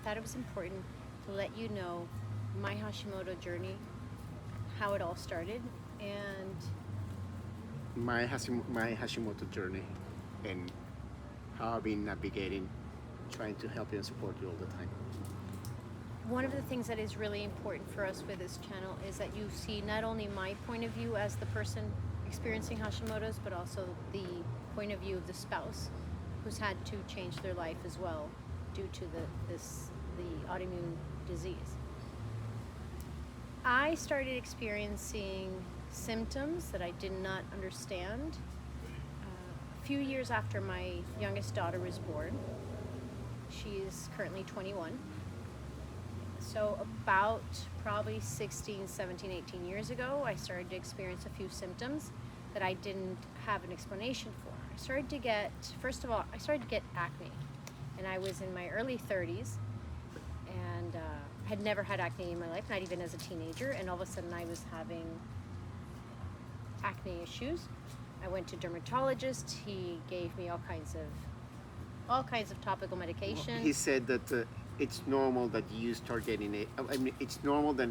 thought it was important to let you know my Hashimoto journey, how it all started, and My Hashimoto journey and how I've been navigating, trying to help you and support you all the time. one of the things that is really important for us with this channel is that you see not only my point of view as the person experiencing Hashimoto's, but also the point of view of the spouse who's had to change their life as well due to the autoimmune disease. I started experiencing symptoms that I did not understand a few years after my youngest daughter was born. She's currently 21. So about probably 16, 17, 18 years ago, I started to experience a few symptoms that I didn't have an explanation for. First of all, I started to get acne. And I was in my early 30s and had never had acne in my life, not even as a teenager. And all of a sudden I was having acne issues. I went to a dermatologist. He gave me all kinds of topical medication. He said that it's normal that you start getting it. I mean, it's normal that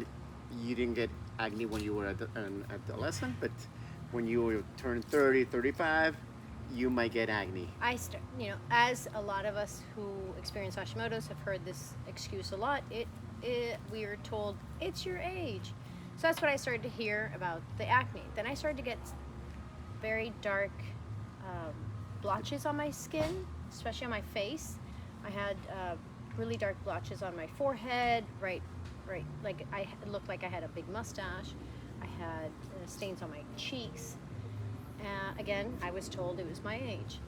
you didn't get acne when you were an adolescent, but when you turn 30, 35, you might get acne. As a lot of us who experience Hashimoto's have heard this excuse a lot, we are told it's your age. So that's what I started to hear about the acne. Then I started to get very dark blotches on my skin, especially on my face. I had really dark blotches on my forehead, right, like it looked like I had a big mustache. I had stains on my cheeks. Again, I was told it was my age.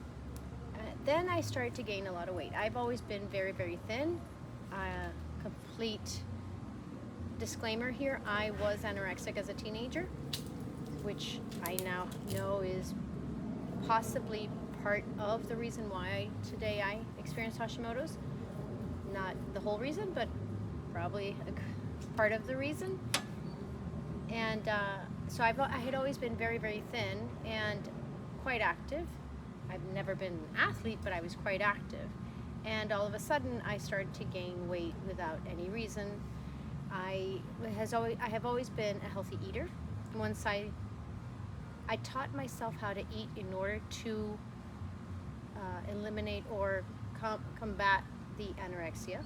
Then I started to gain a lot of weight. I've always been very, very thin. Complete disclaimer here, I was anorexic as a teenager, which I now know is possibly part of the reason why today I experience Hashimoto's. Not the whole reason, but probably a part of the reason. And so I had always been very, very thin and quite active. I've never been an athlete, but I was quite active. And all of a sudden, I started to gain weight without any reason. I have always been a healthy eater. Once I taught myself how to eat in order to eliminate or combat the anorexia.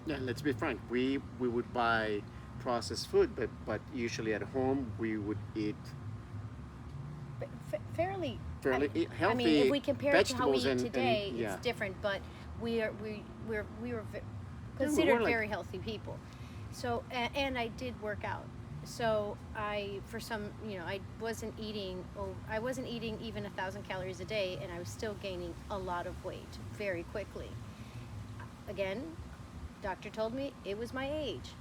Yeah, let's be frank. We would buy processed food, but usually at home we would eat Fairly healthy. I mean, if we compare it to how we eat vegetables today, yeah. it's different. But we were considered like, very healthy people. So and I did work out. So I wasn't eating even 1,000 calories a day, and I was still gaining a lot of weight very quickly. Again, doctor told me it was my age.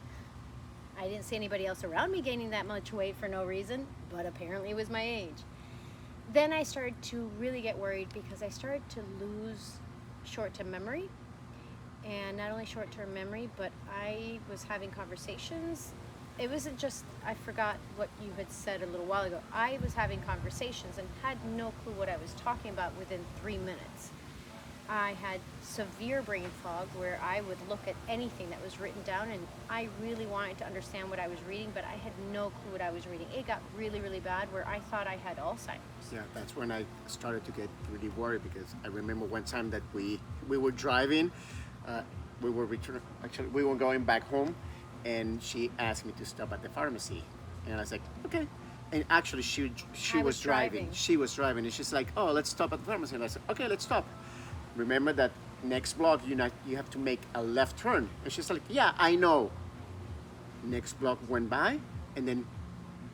I didn't see anybody else around me gaining that much weight for no reason, but apparently it was my age. Then I started to really get worried because I started to lose short-term memory. And not only short-term memory, but I was having conversations. It wasn't just, I forgot what you had said a little while ago. I was having conversations and had no clue what I was talking about within 3 minutes. I had severe brain fog where I would look at anything that was written down and I really wanted to understand what I was reading, but I had no clue what I was reading. It got really, really bad where I thought I had Alzheimer's. Yeah, that's when I started to get really worried because I remember one time that we were driving, we were going back home, and she asked me to stop at the pharmacy, and I was like, okay. And actually, she was driving. She was driving, and she's like, oh, let's stop at the pharmacy. And I said, okay, let's stop. Remember that next block, you have to make a left turn. And she's like, yeah, I know. Next block went by, and then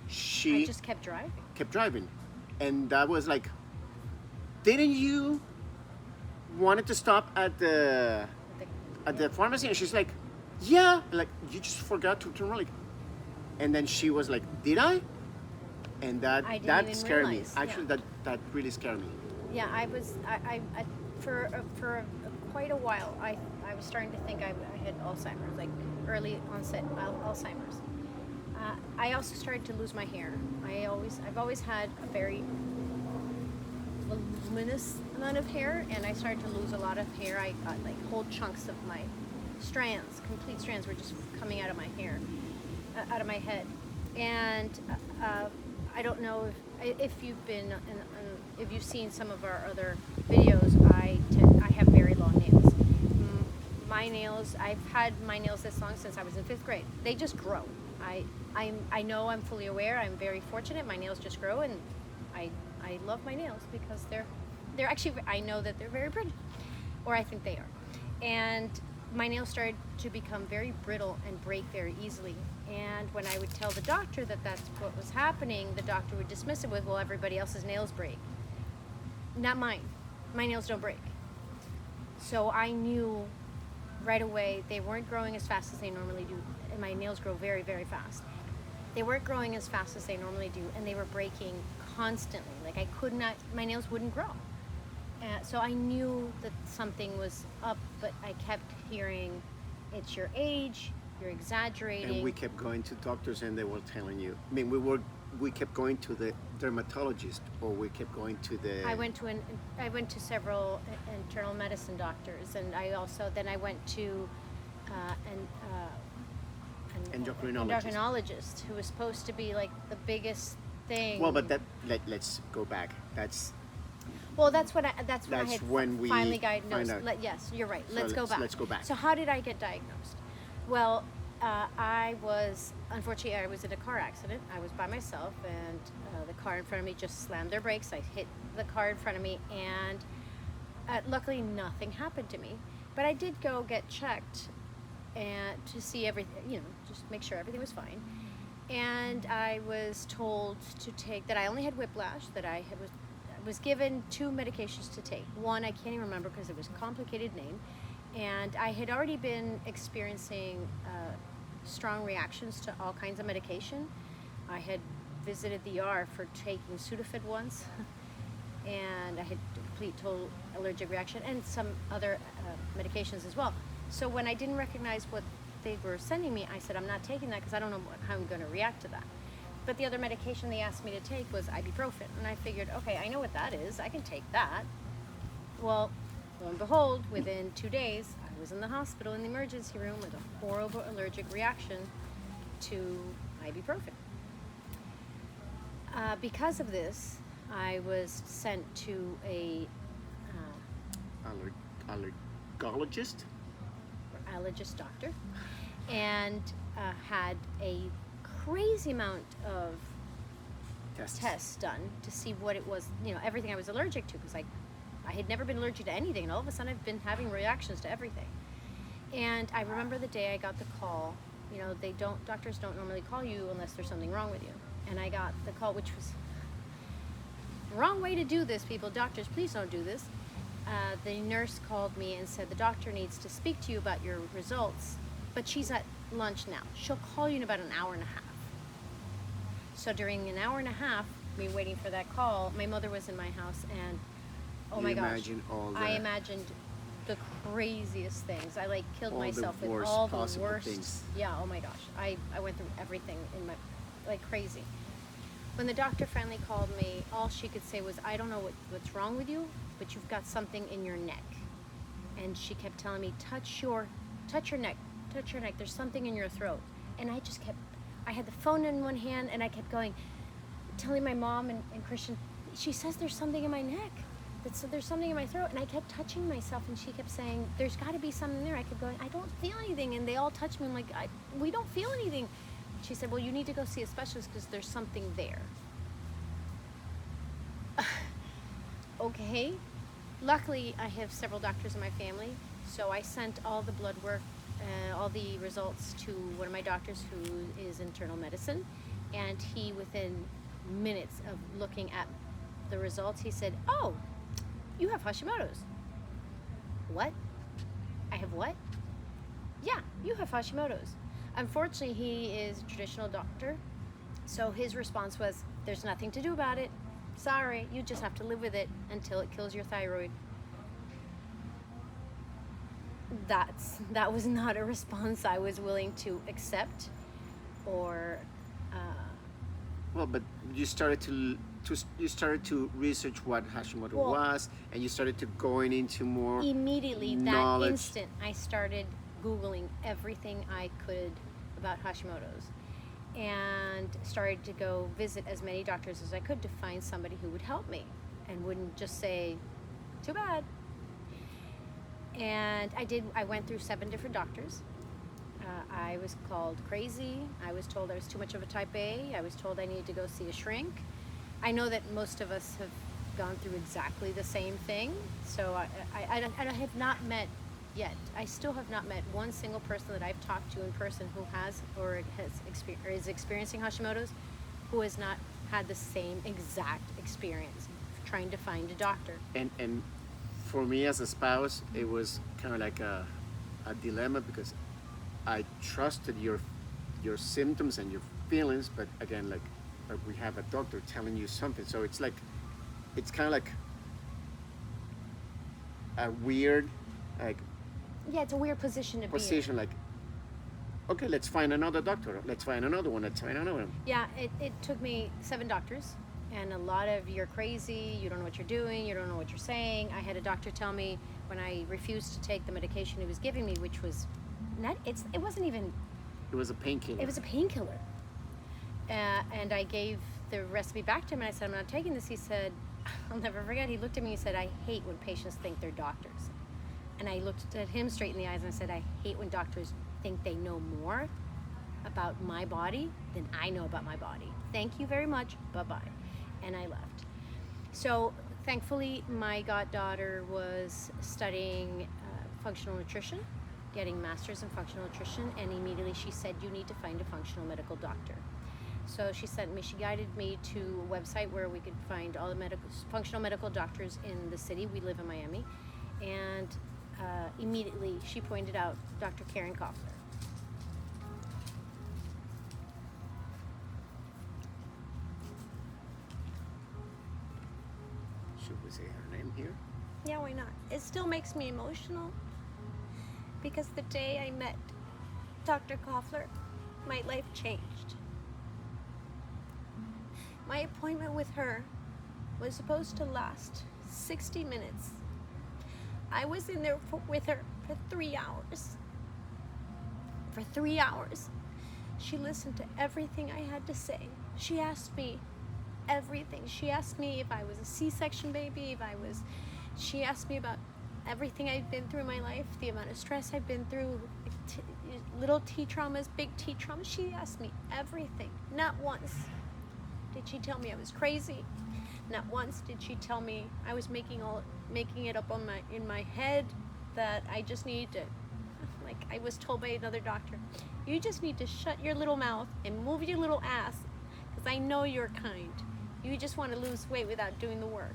I just kept driving. Kept driving, and that was like, didn't you wanted to stop at the pharmacy? And she's like, yeah, like you just forgot to turn right. And then she was like, did I? And that scared me. Actually, yeah. that really scared me. Yeah, for quite a while, I was starting to think I had Alzheimer's, like early onset Alzheimer's. I also started to lose my hair. I've always had a very voluminous amount of hair, and I started to lose a lot of hair. I got like whole chunks of my strands, complete strands were just coming out of my hair, out of my head. And I don't know if you've been, if you've seen some of our other videos, I have very long nails. My nails, I've had my nails this long since I was in 5th grade. They just grow. I know, I'm fully aware, I'm very fortunate, my nails just grow, and I love my nails because they're actually, I know that they're very pretty, or I think they are. And my nails started to become very brittle and break very easily. And when I would tell the doctor that that's what was happening, the doctor would dismiss it with, well, everybody else's nails break. Not mine. My nails don't break. So I knew right away they weren't growing as fast as they normally do. And my nails grow very, very fast. They weren't growing as fast as they normally do, and they were breaking constantly. Like I could not, my nails wouldn't grow. So I knew that something was up, but I kept hearing, it's your age, you're exaggerating. And we kept going to doctors, and they were telling you. I mean, we kept going to the dermatologist, or we kept going to the. I went to several internal medicine doctors, and I went to an endocrinologist, who was supposed to be like the biggest thing. Well, but let's go back. That's when I had when we finally diagnosed. Yes, you're right. So Let's go back. So how did I get diagnosed? Well, unfortunately, I was in a car accident. I was by myself, and the car in front of me just slammed their brakes. I hit the car in front of me, and luckily nothing happened to me. But I did go get checked and to see everything, just make sure everything was fine. And I was told to take, that I only had whiplash, that I was given 2 medications to take. One I can't even remember because it was a complicated name. And I had already been experiencing strong reactions to all kinds of medication. I had visited the ER for taking Sudafed once, and I had a complete total allergic reaction, and some other medications as well. So when I didn't recognize what they were sending me, I said, I'm not taking that because I don't know how I'm going to react to that. But the other medication they asked me to take was ibuprofen, and I figured, okay, I know what that is, I can take that. Well, lo and behold, within 2 days, I was in the hospital in the emergency room with a horrible allergic reaction to ibuprofen. Because of this, I was sent to a allergologist, allergist doctor, and had a crazy amount of tests done to see what it was, everything I was allergic to, because I had never been allergic to anything, and all of a sudden I've been having reactions to everything. And I remember the day I got the call. Doctors don't normally call you unless there's something wrong with you. And I got the call, which was the wrong way to do this, people. Doctors, please don't do this. The nurse called me and said, the doctor needs to speak to you about your results, but she's at lunch now. She'll call you in about an hour and a half. So during an hour and a half, me waiting for that call, my mother was in my house, and oh my gosh, I imagined the craziest things. I killed myself with all the worst things. Yeah, oh my gosh. I went through everything in my, like crazy. When the doctor finally called me, all she could say was, I don't know what's wrong with you, but you've got something in your neck. And she kept telling me, touch your neck, there's something in your throat. And I had the phone in one hand, and I kept telling my mom and Christian, she says there's something in my neck. There's something in my throat. And I kept touching myself, and she kept saying, there's got to be something there. I kept going, I don't feel anything. And they all touched me. I'm like, we don't feel anything. She said, well, you need to go see a specialist because there's something there. Okay. Luckily, I have several doctors in my family, so I sent all the blood work, all the results to one of my doctors who is internal medicine, and he, within minutes of looking at the results, he said, oh, you have Hashimoto's. What? I have what? Yeah, you have Hashimoto's. Unfortunately, he is a traditional doctor, so his response was, there's nothing to do about it. Sorry, you just have to live with it until it kills your thyroid. That was not a response I was willing to accept, or. Well, but you started to research what Hashimoto was, and you started to going into more immediately knowledge. That instant I started Googling everything I could about Hashimoto's and started to go visit as many doctors as I could to find somebody who would help me and wouldn't just say, too bad. And I went through 7 different doctors. I was called crazy. I was told I was too much of a type A. I was told I needed to go see a shrink. I know that most of us have gone through exactly the same thing. So I have not met yet. I still have not met one single person that I've talked to in person who has or is experiencing Hashimoto's who has not had the same exact experience trying to find a doctor. And for me as a spouse, it was kind of like a dilemma because I trusted your symptoms and your feelings, but again, like we have a doctor telling you something, so it's kind of like a weird, like Yeah, it's a weird position to be in. like, okay, let's find another doctor, let's find another one, let's find another one. Yeah, it took me 7 doctors, and a lot of you're crazy, you don't know what you're doing, you don't know what you're saying. I had a doctor tell me when I refused to take the medication he was giving me, which was it wasn't even. It was a painkiller. It was a painkiller. And I gave the recipe back to him and I said, I'm not taking this. He said, I'll never forget, he looked at me and he said, I hate when patients think they're doctors. And I looked at him straight in the eyes and I said, I hate when doctors think they know more about my body than I know about my body. Thank you very much, bye-bye. And I left. So thankfully, my goddaughter was studying functional nutrition, getting master's in functional nutrition, and immediately she said, you need to find a functional medical doctor. So she guided me to a website where we could find all the functional medical doctors in the city. We live in Miami. And immediately she pointed out Dr. Karen Koffler. Should we say her name here? Yeah, why not? It still makes me emotional because the day I met Dr. Koffler, my life changed. My appointment with her was supposed to last 60 minutes. I was in there with her for 3 hours. For 3 hours. She listened to everything I had to say. She asked me everything. She asked me if I was a C-section baby, she asked me about everything I've been through in my life, the amount of stress I've been through, little T traumas, big T traumas. She asked me everything. Not once did she tell me I was crazy. Not once did she tell me I was making it up in my head that I just needed to, like I was told by another doctor, you just need to shut your little mouth and move your little ass because I know you're kind. You just want to lose weight without doing the work.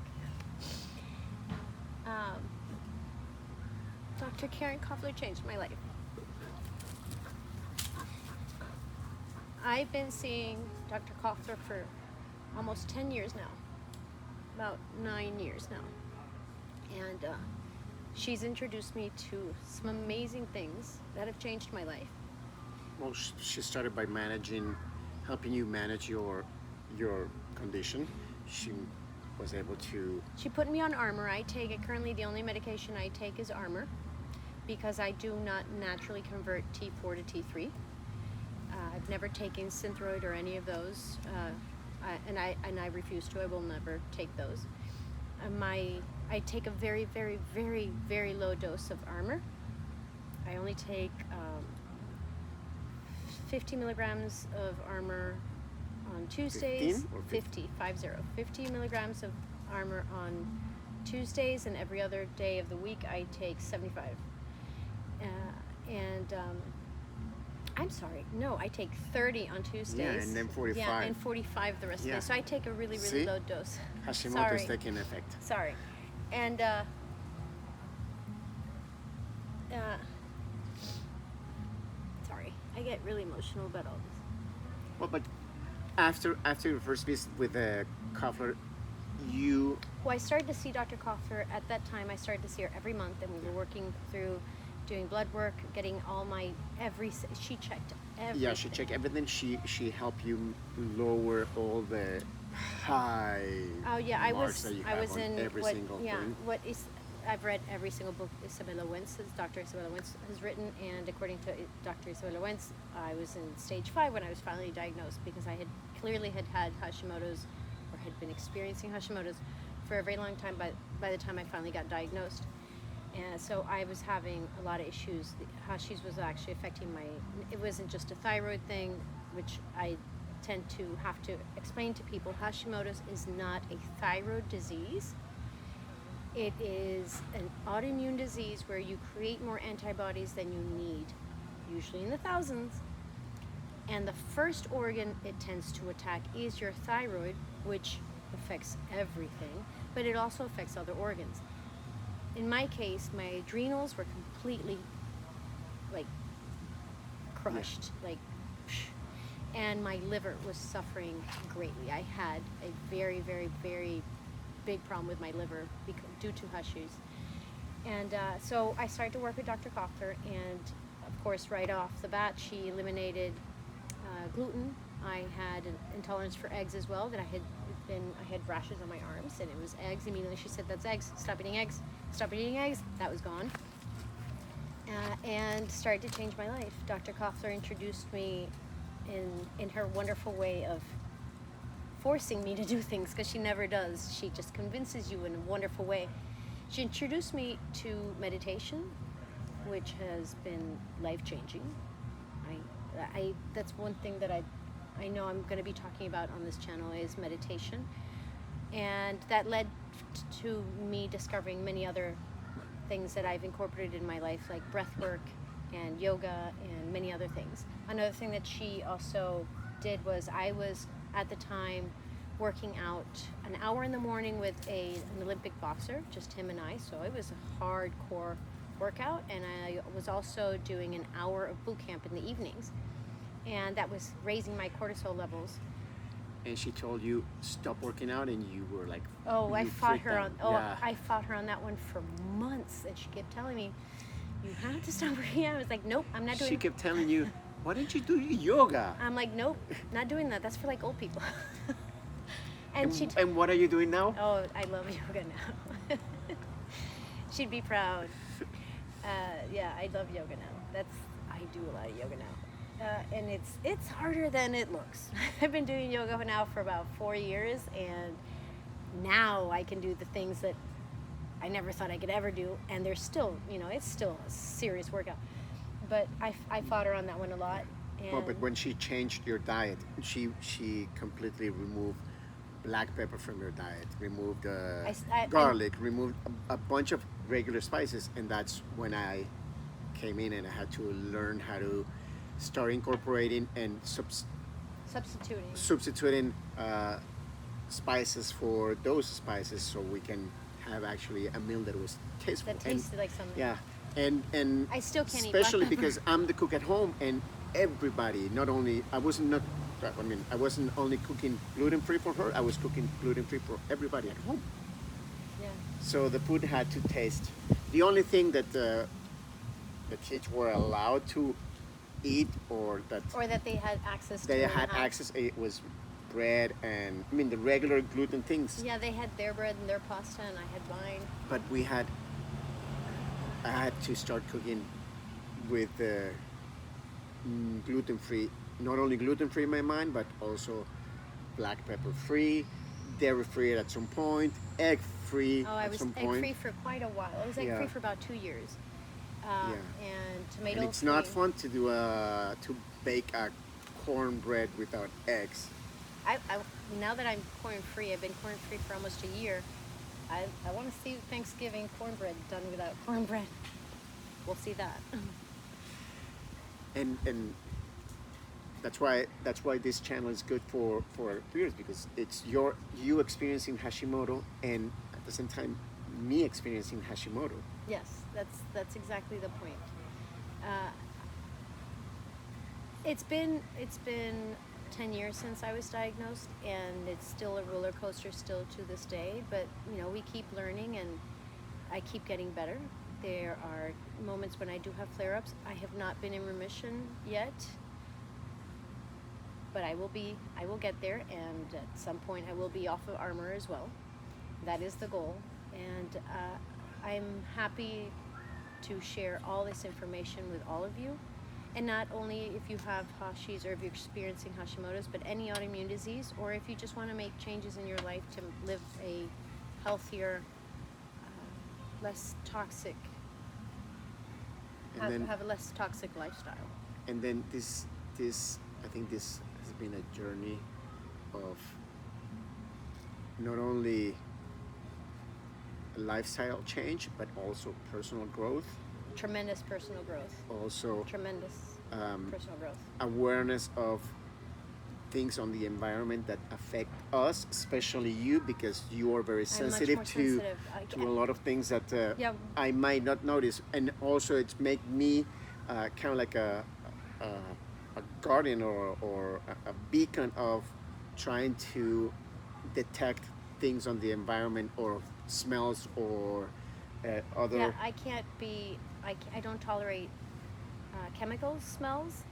Dr. Karen Koffler changed my life. I've been seeing Dr. Koffler for almost 10 years now, about 9 years now. And she's introduced me to some amazing things that have changed my life. Well, she started by helping you manage your condition. She was able to. She put me on Armour. I take it currently. The only medication I take is Armour because I do not naturally convert T4 to T3. I've never taken Synthroid or any of those, and I refuse to. I will never take those. I take a very, very, very, very low dose of Armour. I only take 50 milligrams of Armour on Tuesdays. 50 milligrams of Armour on Tuesdays, and every other day of the week I take 75. I'm sorry, no, I take 30 on Tuesdays. Yeah, and then 45. Yeah, and 45 the rest of the day. So I take a really, really low dose. Hashimoto is taking effect. Sorry. And sorry, I get really emotional about all this. Well, but after your first visit with Koffler, Well, I started to see Dr. Koffler at that time. I started to see her every month, and we were working through doing blood work, getting all my she checked everything. Yeah, she checked everything. She helped you lower all the high Oh yeah, marks that you have on in every single thing. what is I've read every single book Dr. Isabella Wentz has written, and according to Dr. Isabella Wentz, I was in stage 5 when I was finally diagnosed, because I had clearly had Hashimoto's, or had been experiencing Hashimoto's for a very long time by the time I finally got diagnosed. And so I was having a lot of issues. Hashimoto's was actually affecting it wasn't just a thyroid thing, which I tend to have to explain to people. Hashimoto's is not a thyroid disease. It is an autoimmune disease where you create more antibodies than you need, usually in the thousands. And the first organ it tends to attack is your thyroid, which affects everything, but it also affects other organs. In my case, my adrenals were completely like crushed, like, and my liver was suffering greatly. I had a very, very, very big problem with my liver due to Hashimoto's. And so I started to work with Dr. Koffler, and of course, right off the bat, she eliminated gluten. I had an intolerance for eggs as well. I had rashes on my arms, and it was eggs. Immediately she said, "That's eggs. Stop eating eggs. Stop eating eggs." That was gone. And started to change my life. Dr. Koffler introduced me in her wonderful way of forcing me to do things, because she never does. She just convinces you in a wonderful way. She introduced me to meditation, which has been life-changing. That's one thing that I know I'm going to be talking about on this channel, is meditation. And that led to me discovering many other things that I've incorporated in my life, like breath work and yoga and many other things. Another thing that she also did was, I was at the time working out an hour in the morning with an Olympic boxer, just him and I, so it was a hardcore workout, and I was also doing an hour of boot camp in the evenings, and that was raising my cortisol levels. And she told you stop working out, and you were like, Oh, I you fought freaked her out. on. Yeah. I fought her on that one for months, and she kept telling me, "You have to stop working out." I was like, "Nope, I'm not doing." She kept telling you, "Why don't you do yoga?" I'm like, "Nope, not doing that. That's for like old people." and she. And what are you doing now? Oh, I love yoga now. She'd be proud. Yeah, I love yoga now. I do a lot of yoga now. And it's harder than it looks. I've been doing yoga now for about 4 years, and now I can do the things that I never thought I could ever do, and there's still, it's still a serious workout. But I fought her on that one a lot. And Well, but when she changed your diet, she completely removed black pepper from your diet, removed garlic, removed a bunch of regular spices, and that's when I came in and I had to learn how to start incorporating and substituting spices for those spices, so we can have actually a meal that was tasteful. that tasted like something. Yeah, and I still can't eat especially black pepper. because I'm the cook at home, and everybody, I wasn't only cooking gluten-free for her, I was cooking gluten-free for everybody at home. Yeah. So the food had to taste. The only thing that the kids were allowed to eat, or that they had access to. they in the had house. access, it was bread and the regular gluten things. Yeah, they had their bread and their pasta, and I had mine. But I had to start cooking with gluten-free, not only gluten-free in my mind, but also black pepper free, dairy free at some point, egg free Oh, I at was some egg point. free for quite a while. I was egg Yeah. free for about 2 years. Yeah. And tomato And it's free. not fun to do to bake a cornbread without eggs. I now that I'm corn free, I've been corn free for almost a year. I want to see Thanksgiving cornbread done without cornbread. We'll see that. And that's why this channel is good for viewers, because it's you experiencing Hashimoto, and at the same time me experiencing Hashimoto. Yes, that's exactly the point. It's been 10 years since I was diagnosed, and it's still a roller coaster still to this day, but we keep learning, and I keep getting better. There are moments when I do have flare-ups. I have not been in remission yet, but I will get there, and at some point I will be off of Armour as well. That is the goal. And I'm happy to share all this information with all of you. And not only if you have Hashis or if you're experiencing Hashimoto's, but any autoimmune disease, or if you just want to make changes in your life to live a healthier, less toxic, And have a less toxic lifestyle. and then this I think this has been a journey of not only lifestyle change but also personal growth, Tremendous personal growth. also Tremendous personal growth. awareness of things on the environment that affect us, especially you, because you are very I'm much sensitive more to sensitive. to a lot of things that Yeah. I might not notice, and also it's make me kind of like a, a guardian or a beacon of trying to detect things on the environment or smells or other. Yeah, I can't be. I don't tolerate chemicals, smells.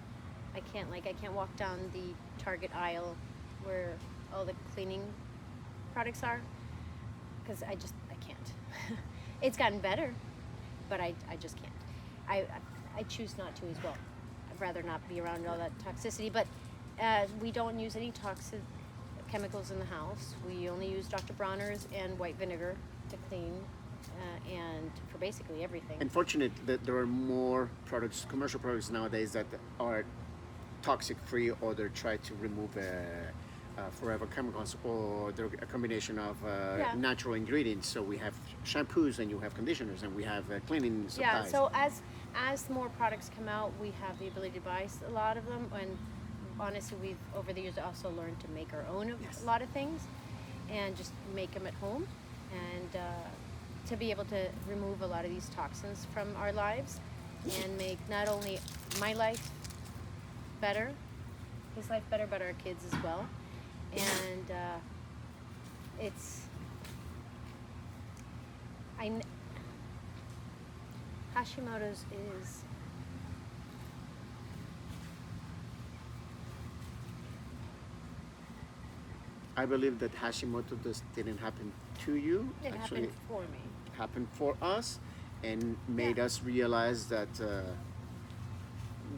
I can't walk down the Target aisle where all the cleaning products are because I can't. It's gotten better, but I just can't. I choose not to as well. I'd rather not be around all that toxicity. But we don't use any toxic chemicals in the house. We only use Dr. Bronner's and white vinegar to clean and for basically everything. Unfortunate that there are more products, commercial products nowadays that are toxic free, or they try to remove forever chemicals, or they're a combination of Yeah. natural ingredients. So we have shampoos, and you have conditioners, and we have cleaning supplies. Yeah, so as more products come out, we have the ability to buy a lot of them. And honestly, we've over the years also learned to make our own of Yes. a lot of things, and just make them at home, and to be able to remove a lot of these toxins from our lives, and make not only my life better, his life better, but our kids as well. And it's Hashimoto's is I believe that Hashimoto just didn't happen to you. it Actually, happened for me. happened for us, and made Yeah. us realize that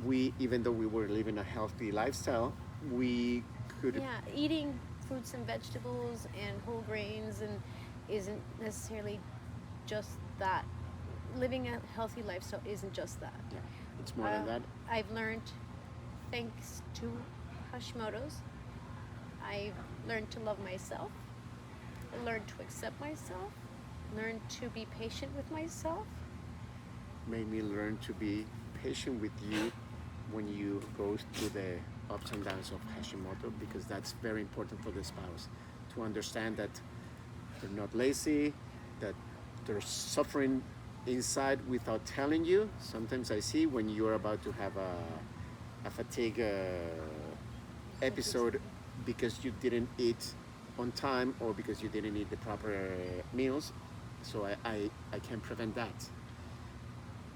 we, even though we were living a healthy lifestyle, we could. Yeah, eating fruits and vegetables and whole grains and isn't necessarily just that. Living a healthy lifestyle isn't just that. Yeah, it's more than that. I've learned, thanks to Hashimoto's, I've learned to love myself. I learned to accept myself. Learned to be patient with myself. Made me learn to be patient with you when you go through the ups and downs of Hashimoto, because that's very important for the spouse to understand that they're not lazy, that they're suffering inside without telling you. Sometimes I see when you're about to have a fatigue episode because you didn't eat on time or because you didn't eat the proper meals. So I can prevent that.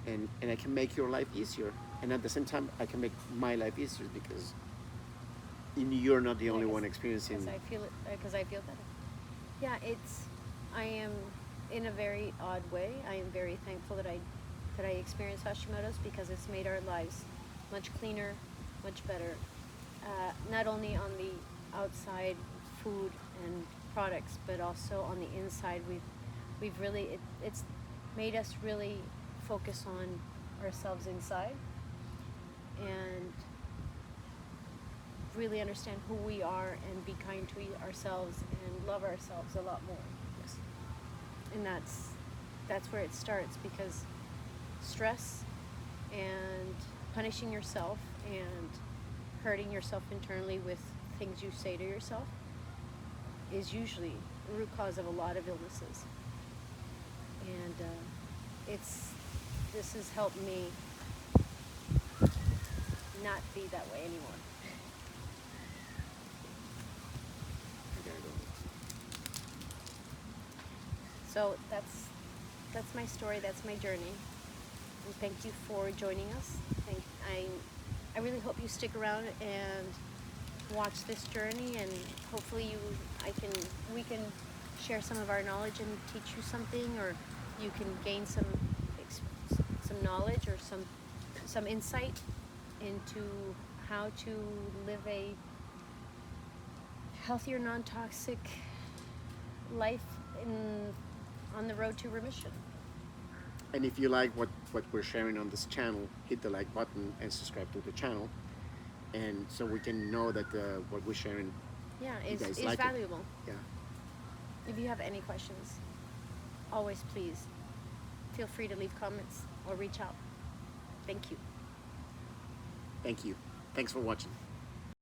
And I can make your life easier. And at the same time, I can make my life easier because you're not the only one experiencing. Because I feel it. Because I feel better. Yeah, I am in a very odd way. I am very thankful that I experienced Hashimoto's, because it's made our lives much cleaner, much better. Not only on the outside food and products, but also on the inside. We've really it's made us really focus on ourselves inside and really understand who we are and be kind to ourselves and love ourselves a lot more. Yes. And that's where it starts, because stress and punishing yourself and hurting yourself internally with things you say to yourself is usually the root cause of a lot of illnesses. And this has helped me not be that way anymore. I gotta go. So that's my story. That's my journey. And thank you for joining us. I really hope you stick around and watch this journey, and hopefully we can share some of our knowledge and teach you something, or you can gain some knowledge or some insight into how to live a healthier, non-toxic life on the road to remission. And if you like what we're sharing on this channel, hit the like button and subscribe to the channel, and so we can know that what we're sharing, Yeah, you is guys like it. valuable. Yeah. If you have any questions, always please feel free to leave comments or reach out. Thank you. Thank you. Thanks for watching.